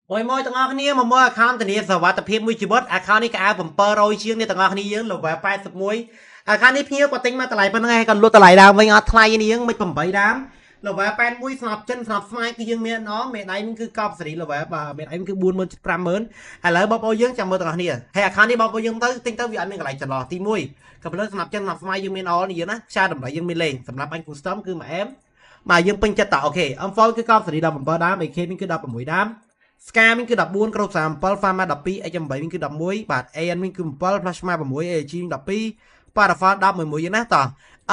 Ôi môi tầng ngọc này mà môi account thì sao vậy tập phim môi chỉ bớt account này cả bumper rồi chiếng này tầng ngọc này dương là vài phải sập môi account này phía qua tính mà tải bên ngay còn luôn tải đào với ngọt thay này dương mấy bầm bậy đám là vài pan môi snap chân snap smile cái dương miền nó mẹ này mình cứ cọp xử là vài bà mẹ này mình cứ buôn mơn trăm mớn hay là bao dương chẳng mơ tầng ngọc này hay account này bao dương tới tính tới vì anh mình lại chọn lò tim môi cầm lên snap chân snap smile dương miền nó này dương á xa đầm lại dương miền lên sầm lấp anh cũng sớm cứ mà em mà dương pin cho tạo ok ông phôi cứ cọp xử đào bumper đám mày khi mình cứ đào bầm mũi đám Scam មានគឺ14ក្រុម37 Farma 12 H8 មានគឺ11បាទ AN មានគឺ7 Plasma 6 AG 12 Parafa 11យ៉ាងណាត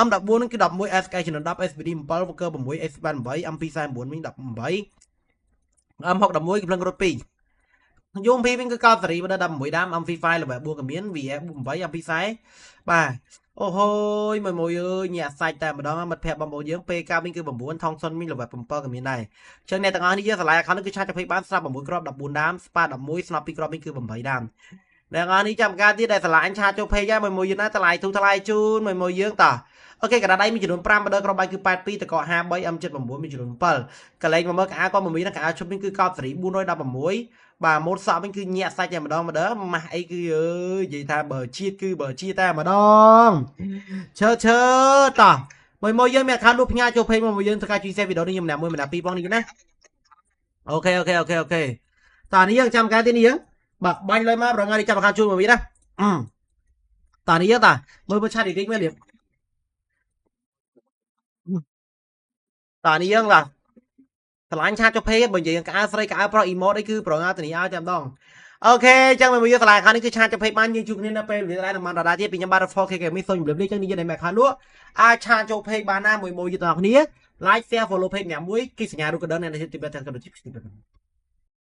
M14 នឹងគឺ11 SK ចំនួន10 SPD 7 Worker 6 X8 8 MP49 មាន18 M611 គឺភ្លឹងរត់2យូម P វិញគឺកោតសេរីបណ្ដ16ដាម MP5 ល្បែបួកមាន VF 8 MP40 បាទអូហូយមួយអើយញាក់សាច់តែម្ដងមិត្តភ័ក្ដិបងប្អូនយើងពេលកាវិញគឺ9ថងសុនមានល្បែប7ក៏មានដែរអញ្ចឹងអ្នកទាំងអស់នេះយើងឆ្លៃ account នេះគឺឆាតទៅបានស្រាប់6គ្រាប់14ដាមស្ប៉ា11ស្នប់2គ្រាប់វិញគឺ8ដាមអ្នកទាំងអស់នេះចាំការទៀតដែលឆ្លាញ់ឆាតចូល page ហើយមួយយើងណាថ្លៃទូថ្លៃជូនមួយយើងតោះអូខេកណ្ដាដៃមានចំនួន5បដិគ្រាប់បាយគឺ82តក53 M79 មានចំនួន7កលែងមកមើលកាក៏មួយណាកាឈុបវិញគឺកោតសេរី416បាទម៉ូតសក់វិញគឺញាក់សាច់តែម្ដងម៉ាស់អីគឺអើយនិយាយថាបើជាតិគឺបើជាតិតែម្ដងឈើតោះមួយយើងមានខានលូបផ្ញើចូលពេញមួយយើងធ្វើការជួយ share វីដេអូនេះខ្ញុំម្នាក់ពីរបងនេះណាអូខេតោះនេះយើងចាំការទីនេះយើងបាទបាញ់លើមករងនេះចាំខានជួយមួយវិញណាតោះនេះយើងតាមើលឆាតរីកមើលលៀបតោះនេះយើងឡាឆ្លាញ់ឆាតចូលពេញបើនិយាយក្អើស្រីក្អើប្រុស emote អីគឺប្រងាទៅនេះឲ្យតែម្ដងអូខេអញ្ចឹងមួយយើងឆ្លាញ់ខាងនេះគឺឆាតចូលពេញបានយើងជួបគ្នានៅពេលវេលាតាមរដាទៀតពីខ្ញុំបាទ 4K Gaming សូមជម្រាបលាអញ្ចឹងនេះយើងនៅខាងនោះអាចឆាតចូលពេញបានណាមួយយើងទាំងអស់គ្នា like share follow page អ្នកមួយគិសញ្ញារូបកណ្ដឹងអ្នកនេះទីបែបទាំងកណ្ដឹង